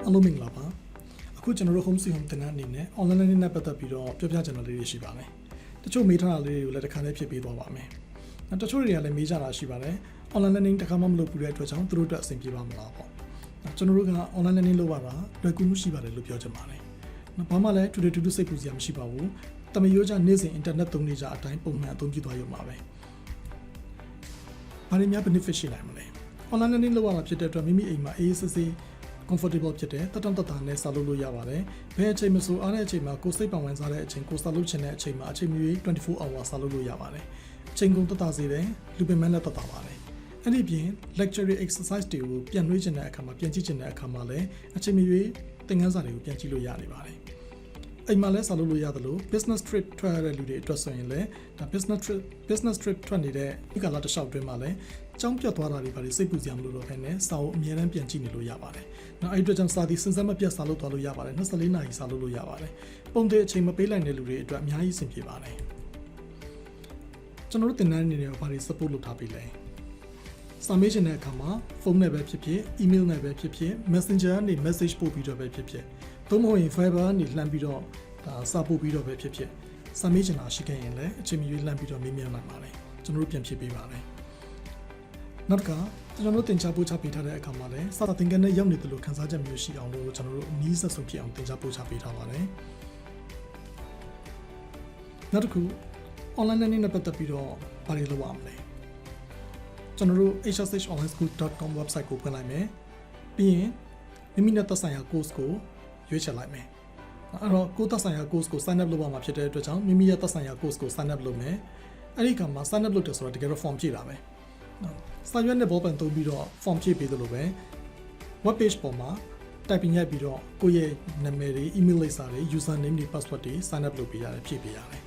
အလုံးမင်္ဂလာပါအခုကျွန်တော်တို့ home sweet home တင်တဲ့အနေနဲ့ online learning နဲ့ပတ်သက်ပြီးတော့ပြောပြချင်တာလေးတွေရှိပါတယ်တချို့မေးထားတာလေးတွေကိုလည်းတစ်ခါလေးဖြည့်ပေးသွားပါမယ်တချို့တွေကလည်းမေးကြတာရှိပါတယ် online learning တစ်ခါမှမလုပ်ဘူးတဲ့အတွက်ကြောင့်သူတို့အတွက်အဆင်ပြေပါမလားပေါ့ကျွန်တော်တို့က online learning လုပ်ရတာလွယ်ကူမှုရှိပါတယ်လို့ပြောချင်ပါတယ်ဘာမှလည်းတူတူစိတ်ပူစရာမရှိပါဘူးတမရိုးကြနေ့စဉ် internet သုံးနေကြအတိုင်းပုံမှန်အသုံးပြုသွားရမှာပဲဘာတွေများ benefit ရှိနိုင်မလဲ online learning လုပ်ရတာဖြစ်တဲ့အတွက်မိမိအိမ်မှာအေးဆေးဆေး comfortable ဖြစ်တယ်တတနဲ့စာလုပ်လို့ရပါတယ်ဘယ်အချိန်မှဆိုအားတဲ့အချိန်မှာကိုယ်စိတ်ပံဝင်စားတဲ့အချိန်ကိုစာလုပ်ချင်တဲ့အချိန်မှာအချိန်မီ24 hour စာလုပ်လို့ရပါတယ်အချိန်ကုန်တစေတယ်လူပင်မနဲ့တပါတယ်အဲ့ဒီပြင် lecture exercise တွေကိုပြန်နှွှေးချင်တဲ့အခါမှာပြန်ကြည့်ချင်တဲ့အခါမှာလည်းအချိန်မီသင်ခန်းစာတွေကိုပြန်ကြည့်လို့ရနေပါတယ်အိမ်မှာလည်းစာလုပ်လို့ရတယ်လို့ business trip ထွက်ရတဲ့လူတွေအတွက်ဆိုရင်လည်းဒါ business trip ထွက်နေတဲ့ဒီကလာတစ်လျှောက်တွင်းမှာလည်းကျောင်းပြတ်သွားတာတွေပါလေစိတ်ပူစရာမလိုတော့ဘဲနဲ့စာအုပ်အမြဲတမ်းပြန်ကြည့်နေလို့ရပါတယ်။နောက်အဲ့အတွက်ကြောင့်စာသည်စဉ်ဆက်မပြတ်စာလုပ်သွားလို့ရပါတယ်24နာရီစာလုပ်လို့ရပါတယ်။ပုံသေးအချိန်မပေးလိုက်တဲ့လူတွေအတွက်အများကြီးအဆင်ပြေပါတယ်။ကျွန်တော်တို့သင်တန်းအနေနဲ့ဘာတွေ support လုပ်ထားပေးလဲ။စာမေးချင်တဲ့အခါမှာဖုန်းနဲ့ပဲဖြစ်ဖြစ် email နဲ့ပဲဖြစ်ဖြစ် messenger နဲ့ message ပို့ပြီးတော့ပဲဖြစ်ဖြစ်သို့မဟုတ်ရင် Fiverr နဲ့လှမ်းပြီးတော့စာပို့ပြီးတော့ပဲဖြစ်ဖြစ်စာမေးချင်တာရှိခဲ့ရင်လည်းအချိန်မီလှမ်းပြီးတော့မေးမြန်းနိုင်ပါတယ်ကျွန်တော်တို့ပြန်ဖြေပေးပါတယ်နောက်တစ်ခါကျွန်တော်တို့တင် जा ပို့ချပေးထားတဲ့အခါမှာလည်းစာသင်ခန်းနဲ့ရောက်နေတယ်လို့ခန်းစားချက်မျိုးရှိအောင်လို့ကျွန်တော်တို့အနည်းဆက်ဆုံးဖြစ်အောင်တင် जा ပို့ချပေးထားပါတယ်နောက်တစ်ခု online learning နဲ့ပတ်သက်ပြီးတော့ဘာတွေလုပ်ရမလဲကျွန်တော်တို့ hshonlineschool.com website ကိုဖွင့်လိုက်မယ်ပြီးရင်မိမိနဲ့သက်ဆိုင်ရာ course ကိုရွေးချယ်လိုက်မယ်အဲ့တော့ကိုယ့်သက်ဆိုင်ရာ course ကို sign up လုပ်ရမှာဖြစ်တဲ့အတွက်ကြောင့်မိမိရဲ့သက်ဆိုင်ရာ course ကို sign up လုပ်မယ်အဲ့ဒီကမှာ sign up လုပ်တယ်ဆိုတော့တကယ်တော့ form ဖြည့်တာပဲစာရွက်နဲ့ဘောပန်သုံးပြီးတော့ form ဖြည့်ပေးသလိုပဲ web page ပေါ်မှာ typing ရိုက်ပြီးတော့ကိုယ့်ရဲ့နာမည်တွေ email လိပ်စာတွေ username တွေ password တွေ sign up လုပ်ပေးရတယ်ဖြည့်ပေးရတယ်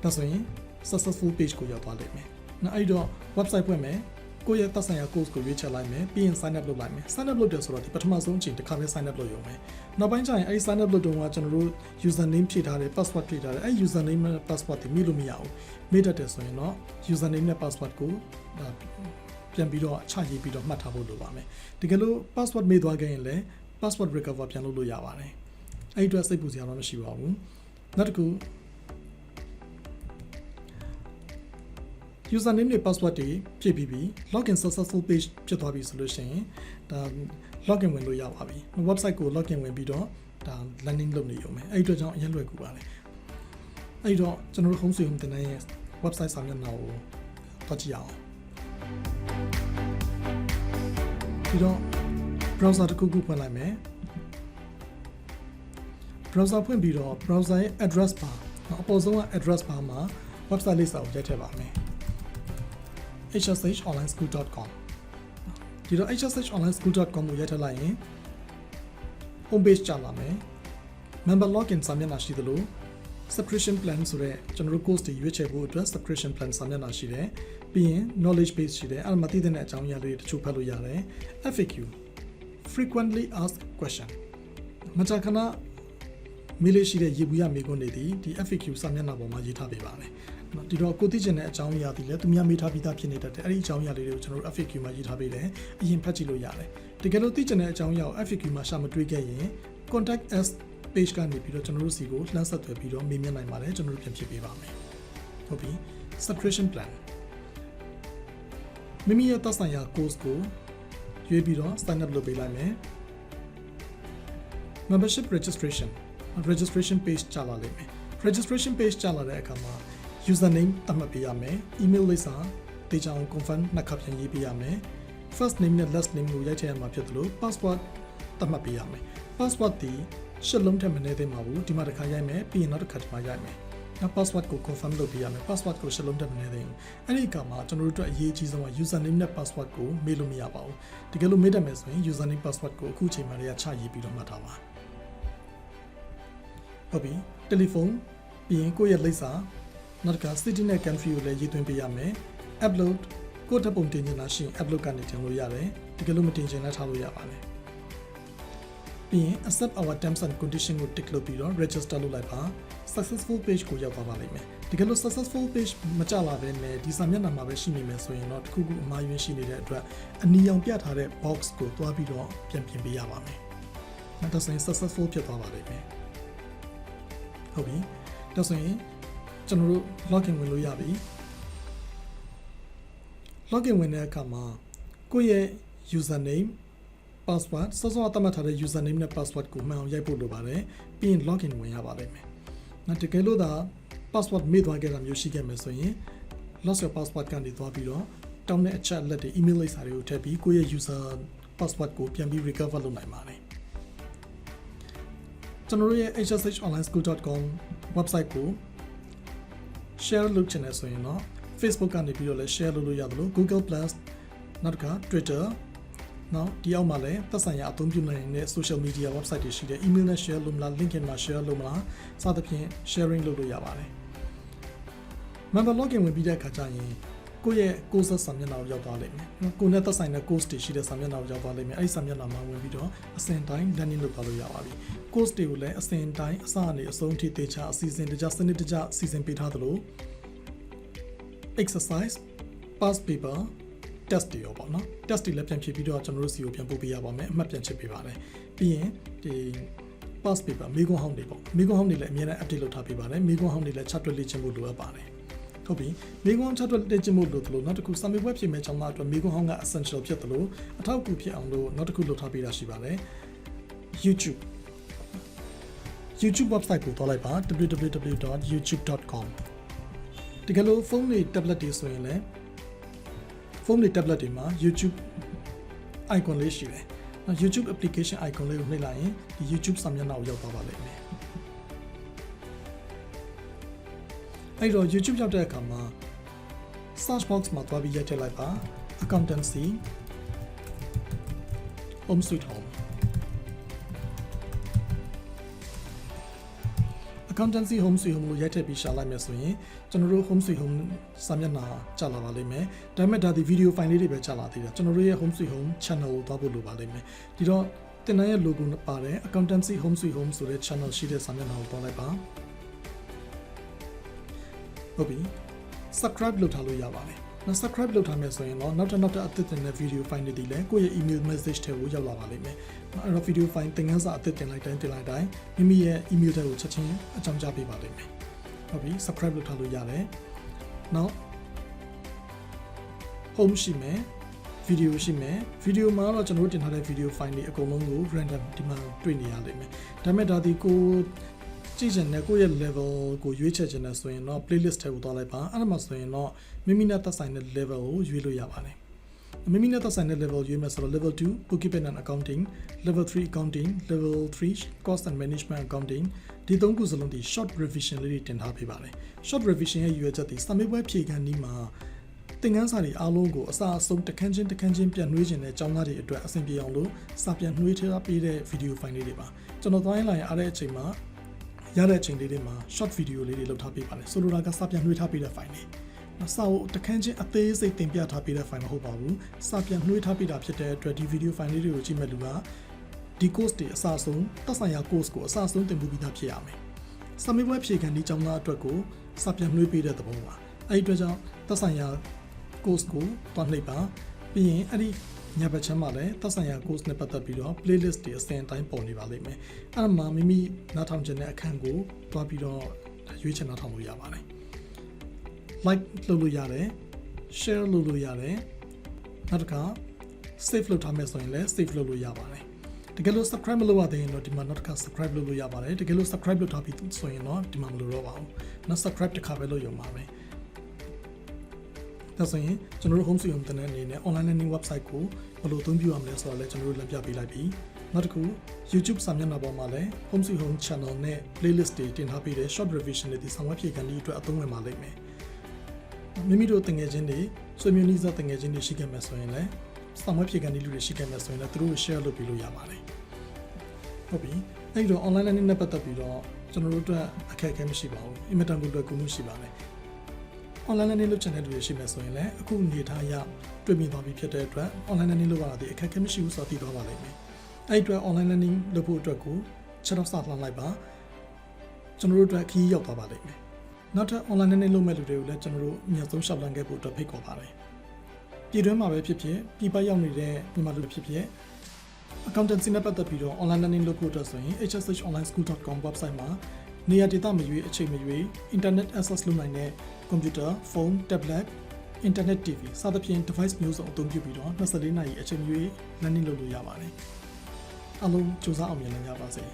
ဒါဆိုရင် successful page ကိုရောက်သွားလိမ့်မယ်နောက်အဲ့တော့ website ဖွင့်မယ်ကိုယ့်ရဲ့သက်ဆိုင်ရာ course ကိုရွေးချယ်လိုက်မယ်ပြီးရင် sign up လုပ်လိုက်မယ် sign up လုပ်တယ်ဆိုတော့ဒီပထမဆုံးအချိန်တစ်ခါပဲ sign up လုပ်ရုံပဲနောက်ပိုင်းကျရင်အဲ့ဒီ sign up လုပ်တော့ကကျွန်တော်တို့ username ဖြည့်ထားတယ် password ဖြည့်ထားတယ်အဲ့ username နဲ့ password တွေမိလို့မရဘူးမိတတ်တယ်ဆိုရင်တော့ username နဲ့ password ကိုပြန်ပြီးတော့ချရေးပြီးတော့မှတ်ထားဖို့လိုပါမယ်တကယ်လို့ password မေ့သွားခဲ့ရင်လည်း password recover ပြန်လုပ်လို့ရပါတယ်အဲ့ဒီအတွက်စိတ်ပူစရာတော့မရှိပါဘူးနောက်တစ်ခုusername နဲ့ password တွေဖြည့်ပြီးပြီ login successful page ဖြစ်သွားပြီဆိုလို့ရှိရင်ဒါ login ဝင်လို့ရပါပြီ website ကို login ဝင်ပြီးတော့ဒါ landing လုပ်နေရုံပဲအဲ့ဒီအတွက်ကြောင့်အရင်လွယ်ကူပါတယ်အဲ့တော့ကျွန်တော်တို့ home sweet home တင်တဲ့ website စာမျက်နှာကိုတွားကြည့်အောင်ပြီးတော့ browser တစ်ခုခုဖွင့်လိုက်မယ် browser ဖွင့်ပြီးတော့ browser ရဲ့ address bar အပေါ်ဆုံးက address bar မှာ website လေးစာကိုရိုက်ထည့်ပါမယ်hshonlineschool.com ဒီတော့ hshonlineschool.com ကိုရိုက်ထည့်လိုက်ရင် home page ကျလာမယ် member login စာမျက်နှာရှိသလို subscription plan ဆိုတဲ့ကျွန်တော်တို့ course တွေရွေးချယ်ဖို့အတွက် subscription plan စာမျက်နှာရှိတယ်ပြီးရင် knowledge base ရှိတယ်အဲ့မှာသိတဲ့အကြောင်းအရာတွေတချို့ဖတ်လို့ရတယ် FAQ frequently asked question မကြာခဏမေးလို့ရှိတဲ့ရေဘူးရမေးခွန်းတွေဒီ FAQ စာမျက်နှာပေါ်မှာရေးထားပေးပါမယ်ဒီတော့ကိုသိချင်တဲ့အကြောင်းအရာတွေလည်းသူများမေးထားပြီးသားဖြစ်နေတတ်တယ်အဲ့ဒီအကြောင်းအရာလေးတွေကိုကျွန်တော်တို့ FAQ မှာရေးထားပေးတယ်အရင်ဖတ်ကြည့်လို့ရတယ်တကယ်လို့သိချင်တဲ့အကြောင်းအရာကို FAQ မှာရှာမတွေ့ခဲ့ရင် contact us page ကနေပြီးတော့ကျွန်တော်တို့စီကိုလှမ်းဆက်သွယ်ပြီးတော့မေးမြန်းနိုင်ပါတယ်ကျွန်တော်တို့ပြန်ဖြည့်ပေးပါမယ်ဟုတ်ပြီ subscription plan မိမိရဲ့သက်ဆိုင်ရာ course ကိုရွေးပြီးတော့ sign up လုပ်ပေးလိုက်မယ် membership registration page ကြာလာလိမ့်မယ် registration page ကြာလာတဲ့အခါမှာusername သတ်မှတ်ပေးရမယ် email လိပ်စာတေချာအောင် confirm နှစ်ခါပြန်ရေးပေးရမယ် first name နဲ့ last name ကိုရိုက်ထည့်ရမှာဖြစ်သလို password သတ်မှတ်ပေးရမယ် password ဒီရှစ်လုံးထက်မနည်းသေးမှာဘူးဒီမှာတစ်ခါရိုက်မယ်ပြီးရင်နောက်တစ်ခါဒီမှာရိုက်မယ်နောက် password ကို confirm လုပ်ပေးရမယ် password ကိုရှစ်လုံးထက်မနည်းသေးဘူးအဲ့ဒီအခါမှာကျွန်တော်တို့အတွက်အရေးကြီးဆုံးက username နဲ့ password ကိုမေးလို့မရပါဘူးတကယ်လို့မေးတတ်မယ်ဆိုရင် username password ကိုအခုချိန်မှာလည်းချရေးပြီးတော့မှတ်ထားပါဟုတ်ပြီ telephone ပြီးရင်ကိုယ့်ရဲ့လိပ်စာနောက်တစ်ခါ city နဲ့ country ကိုလည်းရေးသွင်းပေးရမယ် upload ကိုယ့်ဓာတ်ပုံတင်ချင်တာရှိရင် upload ကနေတင်လို့ရတယ်တကယ်လို့မတင်ချင်လည်းထားလို့ရပါတယ် ပြီးရင် accept our terms and condition ကို tick လုပ်ပြီးတော့ register လုပ်လိုက်ပါ successful page ကိုရောက်သွားပါလိမ့်မယ်တကယ်လို့ successful page မကြလာဘဲနဲ့ဒီစာမျက်နှာမှာပဲရှိနေမယ်ဆိုရင်တော့တခုခုအမှားယွင်းရှိနေတဲ့အတွက်အနီရောင်ပြထားတဲ့ box ကိုတွားပြီးတော့ပြန်ပြင်ပေးရပါမယ်ဒါဆိုရင် successful ဖြစ်သွားပါလိမ့်မယ်ဟုတ်ပြီဒါဆိုရင်ကျွန်တော်တို့ login ဝင်လို့ရပြီ login ဝင်တဲ့အခါမှာကိုယ့်ရဲ့ username password စောစောသတ်မှတ်ထားတဲ့ username နဲ့ password ကိုမှန်အောင်ရိုက်ဖို့လိုပါတယ်ပြီးရင် login ဝင်ရပါလိမ့်မယ်နောက်တကယ်လို့ဒါ password မေ့သွားခဲ့တာမျိုးရှိခဲ့မယ်ဆိုရင် lost your password ကနေသွားပြီးတော့တောင်းတဲ့အချက်အလက်တွေ email လိပ်စာတွေကိုထည့်ပြီးကိုယ့်ရဲ့ user password ကိုပြန်ပြီး recover လုပ်နိုင်ပါတယ်ကျွန်တော်တို့ရဲ့ hshonlineschool.com website ကို share လုပ်ချင်တယ်ဆိုရင်တော့ Facebook ကနေပြီးတော့လည်း share လုပ်လို့ရတယ်လို့ Google+ နောက်က Twitter နောက်ဒီအောက်မှာလည်းသက်ဆိုင်ရာအသုံးပြုနိုင်တဲ့ social media website တွေရှိတယ် email နဲ့ share လုပ်မလား LinkedIn မှာ share လုပ်မလားစသဖြင့် sharing လုပ်လို့ရပါတယ် member login ဝင်ပြီးတဲ့အခါကျရင်ကိုယ့်ရဲ့ course စာမျက်နှာကိုရောက်သွားလိမ့်မယ်ကိုယ်နဲ့သက်ဆိုင်တဲ့ course တွေရှိတဲ့စာမျက်နှာကိုရောက်သွားလိမ့်မယ်အဲ့ဒီစာမျက်နှာမှာဝင်ပြီးတော့အစဉ်တိုင်း learning လုပ်သွားလို့ရပါပြီ course တွေကိုလည်းအစဉ်တိုင်းအစအနေအဆုံးထိသေချာအစီအစဉ်တကျစနစ်တကျစီစဉ်ပေးထားသလို exercise past paper test တွေရောပေါ့နော် test တွေလည်းပြန်ဖြည့်ပြီးတော့ကျွန်တော်တို့စီကိုပြန်ပို့ပေးရပါမယ်အမှတ်ပြန်ချက်ပေးပါတယ်ပြီးရင်ဒီ past paper မိကွန်းဟောင်းတွေပေါ့မိကွန်းဟောင်းတွေလည်းအများနဲ့ update လုပ်ထားပေးပါတယ်မိကွန်းဟောင်းတွေလည်း chart လေ့ကျင့်ဖို့လိုအပ်ပါတယ်ဟုတ်ပြီမိကွန်း chart လေ့ကျင့်ဖို့လိုသလိုနောက်တစ်ခု summit web ဖြည့်မဲ့ကျောင်းသားအတွက်မိကွန်းဟောင်းက essential ဖြစ်သလိုအထောက်အကူဖြစ်အောင်လို့နောက်တစ်ခုလုပ်ထားပေးတာရှိပါတယ် YouTube website ကိုသွားလိုက်ပါ www.youtube.com တကယ်လို့ဖုန်းတွေ tablet တွေဆိုရင်လည်းဖုန်းတွေ tablet တွေမှာ YouTube icon လေးရှိတယ်။ YouTube application icon လေးကိုနှိပ်လိုက်ရင်ဒီ YouTube စာမျက်နှာကိုရောက်သွားပါလိမ့်မယ်။အဲ့တော့ YouTube ရောက်တဲ့အခါမှာ search box မှာသွားပြီးရိုက်ထည့်လိုက်ပါ Accountancy Home Sweet Home Accountancy Home Sweet Home လို့ရိုက်ထည့်ပြီးရှာလိုက်မယ်ဆိုရင်ကျွန်တော်တို့ Home Sweet Home စာမျက်နှာကျလာပါလိမ့်မယ်။ဒါပေမဲ့ဒါဒီ video file လေးတွေပဲကျလာသေးတယ်။ကျွန်တော်တို့ရဲ့ Home Sweet Home channel ကိုသွားဖို့လိုပါလိမ့်မယ်။ဒီတော့တင်တဲ့ logo နဲ့ပါတယ် Accountancy Home Sweet Home ဆိုတဲ့ channel ရှိတဲ့စာမျက်နှာကိုသွားလိုက်ပါ။ဟုတ်ပြီ။ subscribe လုပ်ထားလို့ရပါတယ်။နောက် subscribe လုပ်ထားမယ်ဆိုရင်တော့နောက်ထပ်အသစ်တင်တဲ့ video file တွေလည်းကိုယ့်ရဲ့ email message ထဲကိုရောက်လာပါလိမ့်မယ်။အဲ့တော့ video file သင်ခန်းစာအသစ်တင်လိုက်တိုင်းမိမိရဲ့ email ထဲကိုချက်ချင်းအကြောင်းကြားပေးပါလိမ့်မယ်။ဟုတ်ပြီ subscribe လုပ်ထားလို့ရတယ်။နောက် home ရှိမယ် video ရှိမယ် video မှာတော့ကျွန်တော်တို့တင်ထားတဲ့ video file တွေအကုန်လုံးကို random ဒီမှာတွေ့နေရလိမ့်မယ်။ဒါပေမဲ့ဒါဒီကိုကြည့်ချင်တဲ့ကိုယ့်ရဲ့ level ကိုရွေးချယ်ချင်တယ်ဆိုရင်တော့ playlist ထဲကိုသွားလိုက်ပါအဲ့ဒါမှဆိုရင်တော့မိမိနဲ့သက်ဆိုင်တဲ့ level ကိုရွေးလို့ရပါတယ်မိမိနဲ့သက်ဆိုင်တဲ့ level ရွေးမယ်ဆိုတော့ level 2 bookkeeping and accounting level 3 accounting level 3 cost and management accounting ဒီသုံးခုစလုံးဒီ short revision လေးတွေတင်ထားပေးပါတယ် short revision ရဲ့ရည်ရွယ်ချက်ဒီ summit web ဖြည့်ခန်းဒီမှာသင်ခန်းစာတွေအားလုံးကိုအစအဆုံးတစ်ခန်းချင်းပြန်နှွှေးခြင်းနဲ့ကျောင်းသားတွေအတွက်အဆင်ပြေအောင်လို့စာပြန်နှွှေးထားပေးတဲ့ video file လေးတွေပါကျွန်တော်သွားရင်လာရင်အားတဲ့အချိန်မှာရတဲ့အချိန်လေးတွေမှာ short video လေးတွေလုပ်ထားပေးပါတယ်ဆိုလိုတာကစာပြန်နှွှေးထားပေးတဲ့ file လေးစာအုပ်တခန်းချင်းအသေးစိတ်တင်ပြထားပေးတဲ့ file မဟုတ်ပါဘူးစာပြန်နှွှေးထားပေးတာဖြစ်တဲ့အတွက်ဒီ video file လေးတွေကိုကြည့်မဲ့လူကဒီ course တွေအစအဆုံးသက်ဆိုင်ရာ course ကိုအစအဆုံးသင်ပြီးသားဖြစ်ရမယ် summit web ဖြည့်ခန်းဒီကျောင်းသားအတွက်ကိုစာပြန်နှွှေးပေးတဲ့သဘောပါအဲ့ဒီအတွက်ကြောင့်သက်ဆိုင်ရာ course ကိုတွားနှိပ်ပါပြီးရင်အဲ့ဒီညဘက်ချမ်းမှာလည်းသက်ဆိုင်ရာ course နဲ့ပတ်သက်ပြီးတော့ playlist တွေအစဉ်အတိုင်းပေါ်နေပါလိမ့်မယ်အဲ့ဒါမှမိမိနားထောင်ခြင်းတဲ့အခန်းကိုတွားပြီးတော့ရွေးချယ်နားထောင်လို့ရပါတယ် like လုပ်လို့ရတယ် share လုပ်လို့ရတယ်နောက်တစ်ခါ save လုပ်ထားမယ်ဆိုရင်လည်း save လုပ်လို့ရပါတယ်တကယ်လို့ subscribe မလုပ်ရသေးရင်တော့ဒီမှာနောက်တစ်ခါ subscribe လုပ်လို့ရပါတယ်တကယ်လို့ subscribe လုပ်ထားပြီးဆိုရင်တော့ဒီမှာမလိုတော့ပါဘူးနောက် subscribe တစ်ခါပဲလုပ်ရုံပါပဲဒါဆိုရင်ကျွန်တော်တို့ home sweet home တင်တဲ့အနေနဲ့ online learning website ကိုဘယ်လိုအသုံးပြုရမလဲဆိုတာလည်းကျွန်တော်တို့လက်ပြပေးလိုက်ပြီနောက်တစ်ခု YouTube စာမျက်နှာပေါ်မှာလည်း home sweet home channel နဲ့ playlist တွေတင်ထားပေးတဲ့ short revision တွေဒီဆောင်ရွက်ဖြည့်ခန်းဒီအတွက်အသုံးဝင်ပါလိမ့်မယ်မိမိတို့တငယ်ချင်းတွေဆွေမျိုးနည်းစားတငယ်ချင်းတွေရှိခဲ့မယ်ဆိုရင်လည်းဆောင်ရွက်ဖြည့်ခန်းဒီလူတွေရှိခဲ့မယ်ဆိုရင်လည်းသူတို့ကို share လုပ်ပေးလို့ရပါတယ်ဟုတ်ပြီအဲ့တော့ online learning နဲ့ပတ်သက်ပြီးတော့ကျွန်တော်တို့အတွက်အခက်အခဲမရှိပါဘူးအင်မတန်ကိုလွယ်ကူမှုရှိပါတယ် online learning လုပ်ချင်တဲ့လူတွေရှိမယ်ဆိုရင်လည်းအခုအနေထားအရတွေ့မြင်သွားပြီဖြစ်တဲ့အတွက် online learning လုပ်ရတာဒီအခက်အခဲမရှိဘူးဆိုတာသိသွားပါလိမ့်မယ် အဲ့အတွက် online learning လုပ်ဖို့အတွက်ကိုချက်တော့စလှမ်းလိုက်ပါကျွန်တော်တို့အတွက်ခီးရောက်သွားပါလိမ့်မယ်နောက်ထပ် online learning လုပ်မဲ့လူတွေကိုလည်းကျွန်တော်တို့အများဆုံးရှောက်လန်းခဲ့ဖို့အတွက်ဖိတ်ခေါ်ပါတယ်ပြည်တွင်းမှာပဲဖြစ်ဖြစ်ပြည်ပရောက်နေတဲ့မြန်မာလူဖြစ်ဖြစ် Accountancy နဲ့ပတ်သက်ပြီးတော့ online learning လုပ်ဖို့အတွက်ဆိုရင် hshonlineschool.com website မှာနေရာဒေသမရွေးအချိန်မရွေး internet access လုပ်နိုင်တဲ့ computer, phone, tablet, internet TV စသဖြင့် device မျိုးစုံအသုံးပြုပြီးတော့24နာရီအချိန်မရွေး learning လုပ်လို့ရပါတယ်အားလုံးကြိုးစားအောင်မြင်နိုင်ကြပါစေ